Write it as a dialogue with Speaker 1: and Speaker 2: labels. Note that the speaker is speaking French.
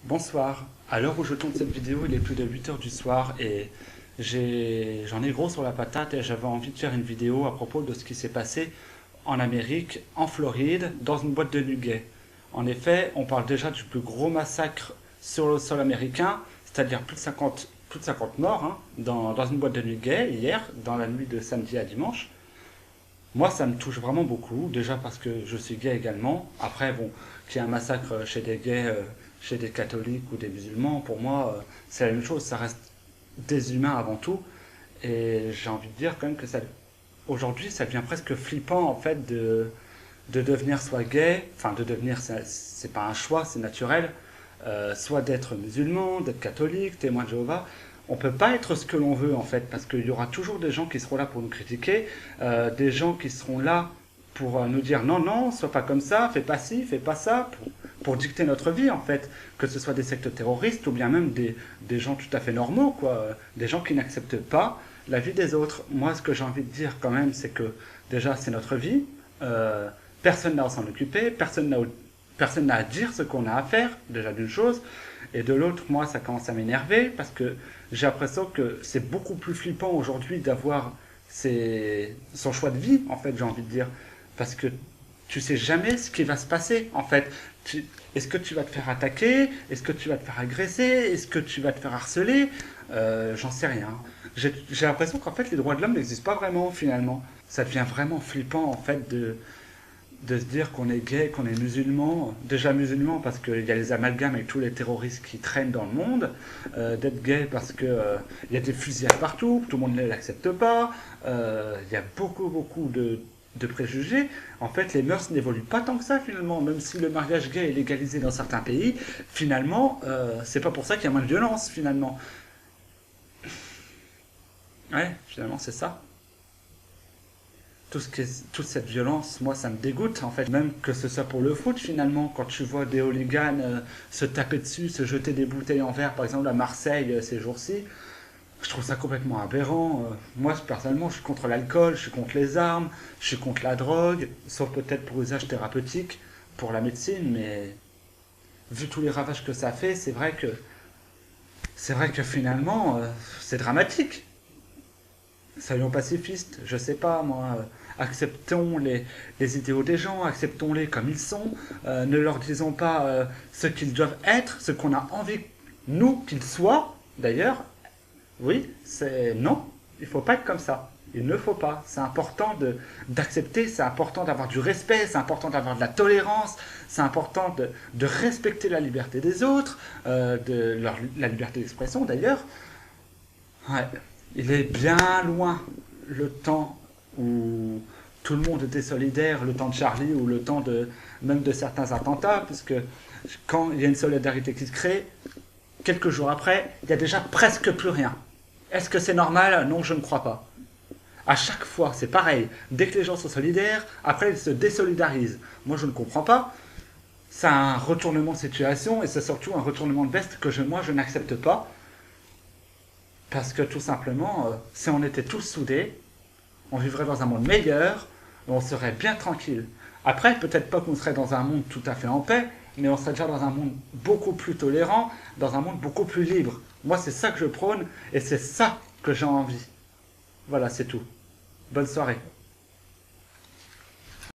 Speaker 1: Bonsoir. À l'heure où je tourne cette vidéo, il est plus de 8 heures du soir et j'en ai gros sur la patate et j'avais envie de faire une vidéo à propos de ce qui s'est passé en Amérique, en Floride, dans une boîte de nuggets. En effet, on parle déjà du plus gros massacre sur le sol américain, c'est-à-dire plus de 50 morts hein, dans une boîte de nuggets hier, dans la nuit de samedi à dimanche. Moi, ça me touche vraiment beaucoup, déjà parce que je suis gay également. Après, bon, qu'il y ait un massacre chez des gays, chez des catholiques ou des musulmans, pour moi, c'est la même chose, ça reste des humains avant tout. Et j'ai envie de dire quand même que aujourd'hui, ça devient presque flippant, en fait, de devenir soit gay, enfin, de devenir, c'est pas un choix, c'est naturel, soit d'être musulman, d'être catholique, témoin de Jéhovah. On peut pas être ce que l'on veut en fait, parce qu'il y aura toujours des gens qui seront là pour nous critiquer, des gens qui seront là pour nous dire non, non, sois pas comme ça, fais pas ci, fais pas ça, pour dicter notre vie en fait, que ce soit des sectes terroristes ou bien même des gens tout à fait normaux, quoi, des gens qui n'acceptent pas la vie des autres. Moi, ce que j'ai envie de dire quand même, c'est que déjà c'est notre vie, personne n'a à s'en occuper, personne n'a à dire ce qu'on a à faire, déjà d'une chose. Et de l'autre, moi, ça commence à m'énerver parce que j'ai l'impression que c'est beaucoup plus flippant aujourd'hui d'avoir son choix de vie, en fait, j'ai envie de dire. Parce que tu sais jamais ce qui va se passer, en fait. Est-ce que tu vas te faire attaquer? Est-ce que tu vas te faire agresser? Est-ce que tu vas te faire harceler? J'en sais rien. J'ai l'impression qu'en fait, les droits de l'homme n'existent pas vraiment, finalement. Ça devient vraiment flippant, en fait, de se dire qu'on est gay, qu'on est musulman, déjà musulman parce qu'il y a les amalgames avec tous les terroristes qui traînent dans le monde, d'être gay parce que il y a des fusillades partout, tout le monde ne l'accepte pas, il y a beaucoup de préjugés. En fait, les mœurs n'évoluent pas tant que ça finalement, même si le mariage gay est légalisé dans certains pays, finalement, c'est pas pour ça qu'il y a moins de violence finalement. Ouais, finalement c'est ça. Toute cette violence, moi, ça me dégoûte, en fait. Même que ce soit pour le foot, finalement, quand tu vois des hooligans se taper dessus, se jeter des bouteilles en verre, par exemple, à Marseille, ces jours-ci, je trouve ça complètement aberrant. Moi, personnellement, je suis contre l'alcool, je suis contre les armes, je suis contre la drogue, sauf peut-être pour usage thérapeutique, pour la médecine, mais vu tous les ravages que ça fait, c'est vrai que finalement, c'est dramatique. Soyons pacifistes, je sais pas moi, acceptons les idéaux des gens, acceptons-les comme ils sont, ne leur disons pas ce qu'ils doivent être, ce qu'on a envie, nous, qu'ils soient, d'ailleurs, oui, c'est non, il faut pas être comme ça. Il ne faut pas. C'est important d'accepter, c'est important d'avoir du respect, c'est important d'avoir de la tolérance, c'est important de respecter la liberté des autres, la liberté d'expression d'ailleurs. Ouais. Il est bien loin le temps où tout le monde était solidaire, le temps de Charlie ou le temps même de certains attentats, puisque quand il y a une solidarité qui se crée, quelques jours après, il y a déjà presque plus rien. Est-ce que c'est normal? Non, je ne crois pas. À chaque fois, c'est pareil. Dès que les gens sont solidaires, après ils se désolidarisent. Moi, je ne comprends pas. C'est un retournement de situation et c'est surtout un retournement de veste que moi, je n'accepte pas. Parce que tout simplement, si on était tous soudés, on vivrait dans un monde meilleur, on serait bien tranquille. Après, peut-être pas qu'on serait dans un monde tout à fait en paix, mais on serait déjà dans un monde beaucoup plus tolérant, dans un monde beaucoup plus libre. Moi, c'est ça que je prône, et c'est ça que j'ai envie. Voilà, c'est tout. Bonne soirée.